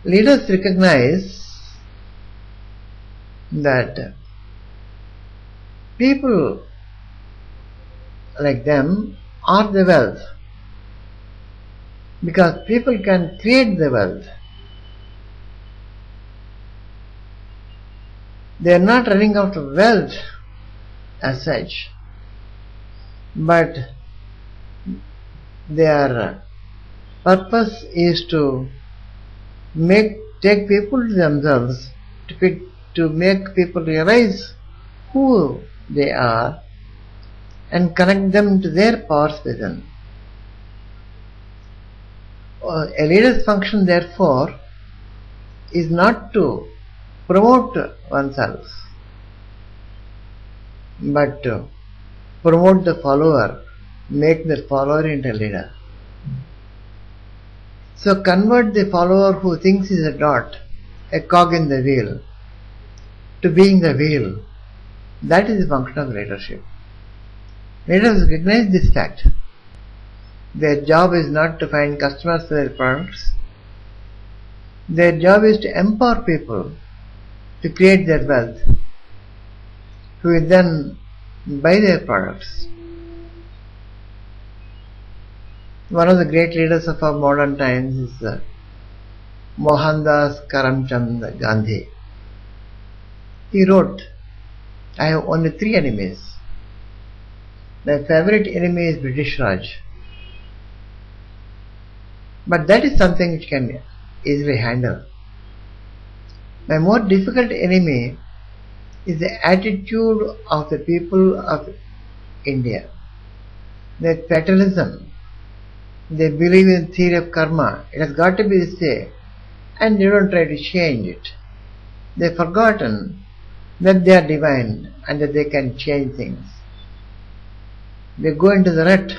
Leaders recognize that people like them are the wealth, because people can create the wealth. They are not running out of wealth as such, but their purpose is to take people to themselves, to make people realize who they are and connect them to their powers within. A leader's function, therefore, is not to promote oneself, but to promote the follower, make the follower into a leader. So convert the follower who thinks he is a dot, a cog in the wheel, to being the wheel. That is the function of leadership. Leaders recognize this fact. Their job is not to find customers for their products. Their job is to empower people to create their wealth, who will then buy their products. One of the great leaders of our modern times is Mohandas Karamchand Gandhi. He wrote, "I have only 3 enemies. My favorite enemy is British Raj." But that is something which can easily handle. My more difficult enemy is the attitude of the people of India. Their fatalism. They believe in the theory of karma. It has got to be this way, and they don't try to change it. They've forgotten that they are divine and that they can change things. They go into the rut.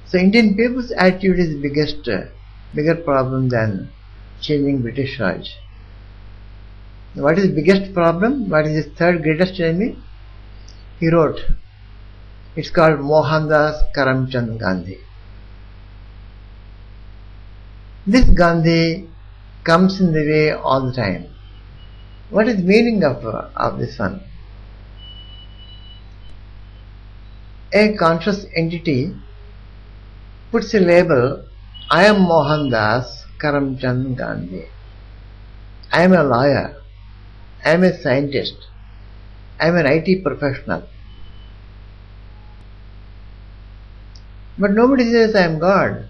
So Indian people's attitude is the bigger problem than changing British Raj. What is the biggest problem? What is his third greatest enemy? He wrote, it's called Mohandas Karamchand Gandhi. This Gandhi comes in the way all the time. What is the meaning of this one? A conscious entity puts a label, I am Mohandas Karamchand Gandhi. I am a lawyer. I am a scientist. I am an IT professional. But nobody says I am God.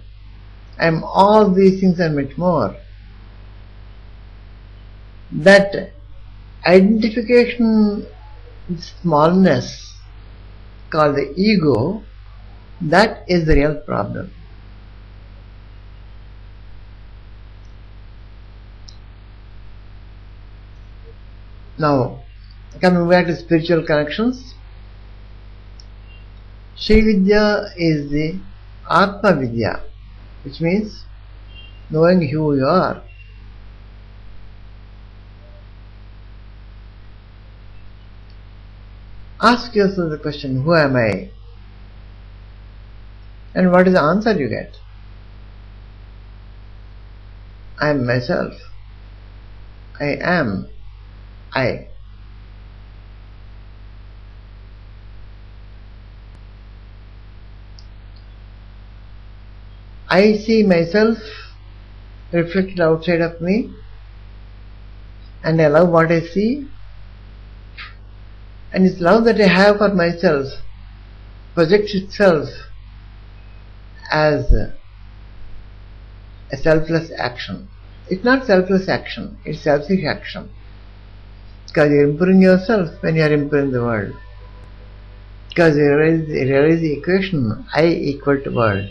I am all these things and much more. That identification with smallness, called the ego, that is the real problem. Now, coming back to spiritual connections, Sri Vidya is the Atma Vidya, which means knowing who you are. Ask yourself the question, who am I? And what is the answer you get? I am myself. I am I. I see myself reflected outside of me, and I love what I see, and this love that I have for myself projects itself as a selfless action. It's not selfless action, it's selfish action. Because you're improving yourself when you're improving the world. Because you realize the equation, I equal to world.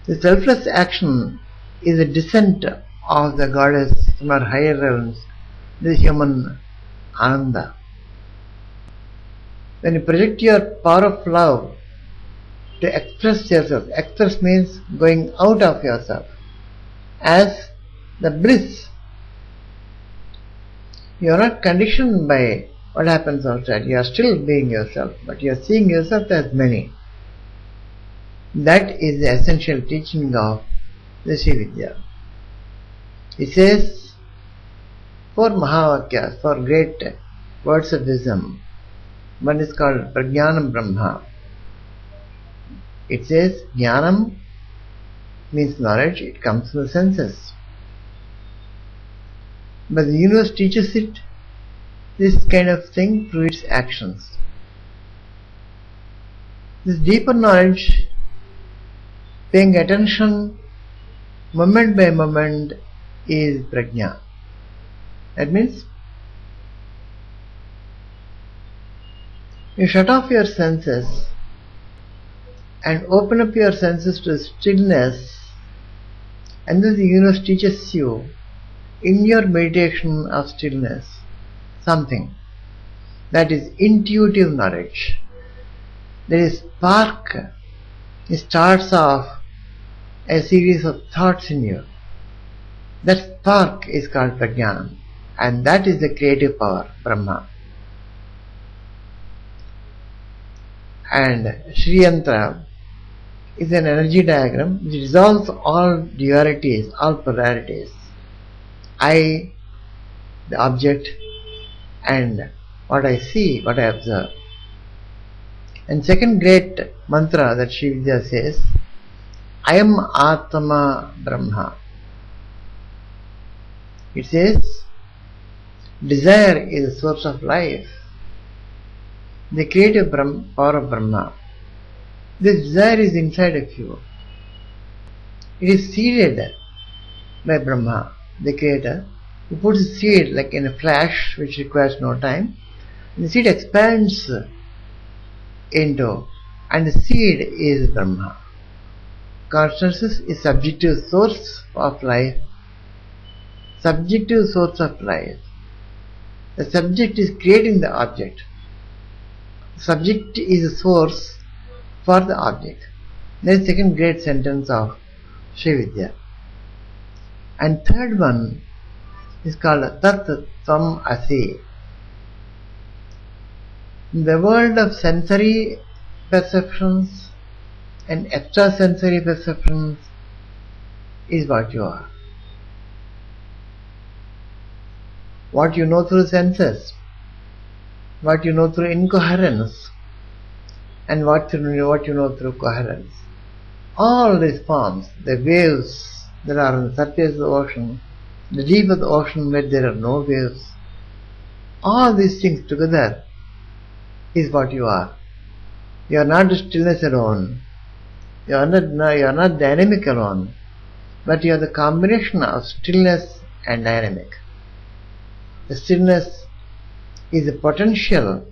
The selfless action is a descent of the goddess from our higher realms, the human Ananda. When you project your power of love to express yourself, express means going out of yourself, as the bliss. You are not conditioned by what happens outside. You are still being yourself, but you are seeing yourself as many. That is the essential teaching of the Sri Vidya. It says, four MahaVakyas, four great words of wisdom. One is called Prajnanam Brahma. It says, Jnanam means knowledge, it comes from the senses. But the universe teaches it, this kind of thing, through its actions. This deeper knowledge, paying attention moment by moment, is prajna. That means you shut off your senses and open up your senses to stillness, and then the universe teaches you in your meditation of stillness something that is intuitive knowledge. There is spark. It starts off a series of thoughts in you. That spark is called prajnanam, and that is the creative power, Brahma. And Sri Yantra is an energy diagram which resolves all dualities, all polarities. I, the object, and what I see, what I observe. And second great mantra that Sri Vidya says, I am Atma Brahma. It says, desire is the source of life, the creative power of Brahma. This desire is inside of you. It is seeded by Brahma, the creator, who puts a seed like in a flash which requires no time. And the seed expands into, and the seed is Brahma. Consciousness is subjective source of life. Subjective source of life. The subject is creating the object. The subject is a source for the object. That is the second great sentence of Sri Vidya. And third one is called Tat Tvam Asi. In the world of sensory perceptions and extrasensory perceptions is what you are. What you know through senses, what you know through incoherence, and what you know through coherence. All these forms, the waves that are on the surface of the ocean, the deep of the ocean where there are no waves, all these things together is what you are. You are not the stillness alone. You are not dynamic alone, but you are the combination of stillness and dynamic. The stillness is the potential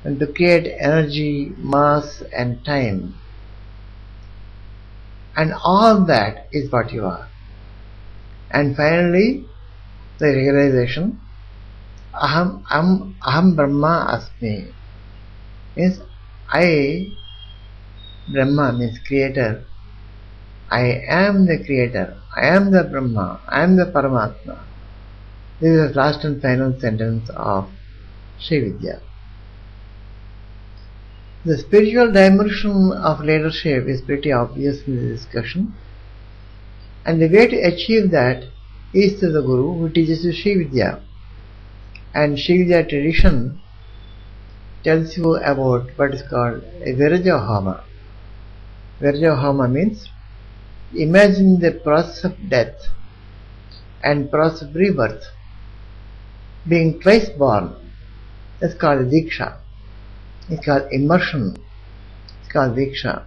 and to create energy, mass and time. And all that is what you are. And finally, the realization, Aham Brahma Asmi, means I, Brahma means creator. I am the creator. I am the Brahma. I am the Paramatma. This is the last and final sentence of Sri Vidya. The spiritual dimension of leadership is pretty obvious in the discussion, and the way to achieve that is through the Guru who teaches you Sri Vidya. And Sri Vidya tradition tells you about what is called a Viraja Homa. Viraja Homa means imagine the process of death and process of rebirth, being twice born. That's called Diksha. It's called immersion. It's called Diksha.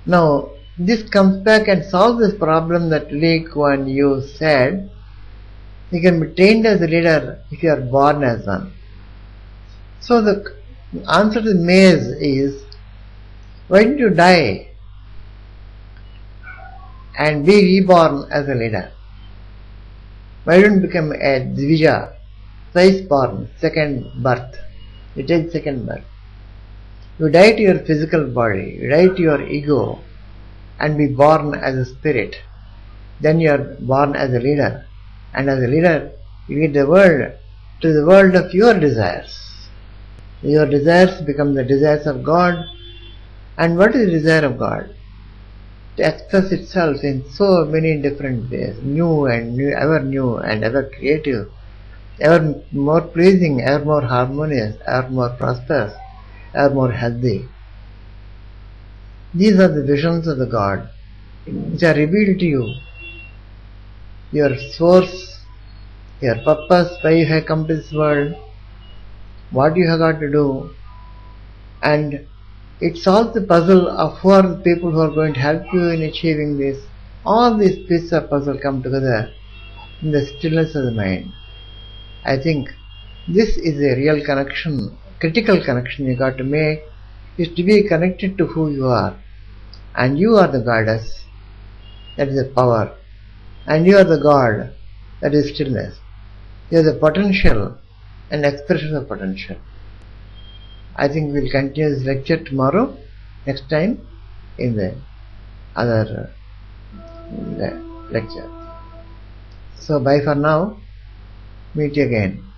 Now, this comes back and solves this problem that Lee Kuan Yew said. You can be trained as a leader if you are born as one. So the answer to the maze is, why don't you die and be reborn as a leader? Why don't you become a Dvija, twice born, second birth? You take second birth. You die to your physical body, you die to your ego and be born as a spirit. Then you are born as a leader. And as a leader, you lead the world to the world of your desires. Your desires become the desires of God, And what is the desire of God? To express itself in so many different ways, new, and ever creative, ever more pleasing, ever more harmonious, ever more prosperous, ever more healthy. These are the visions of the God which are revealed to you. Your source, your purpose, why you have come to this world, what you have got to do, and it solves the puzzle of who are the people who are going to help you in achieving this. All these pieces of puzzle come together in the stillness of the mind. I think this is a real connection, critical connection you got to make, is to be connected to who you are. And you are the goddess, that is the power. And you are the God, that is stillness. You are the potential and expression of potential. I think we'll continue this lecture tomorrow, next time, in the other lecture. So bye for now. Meet you again.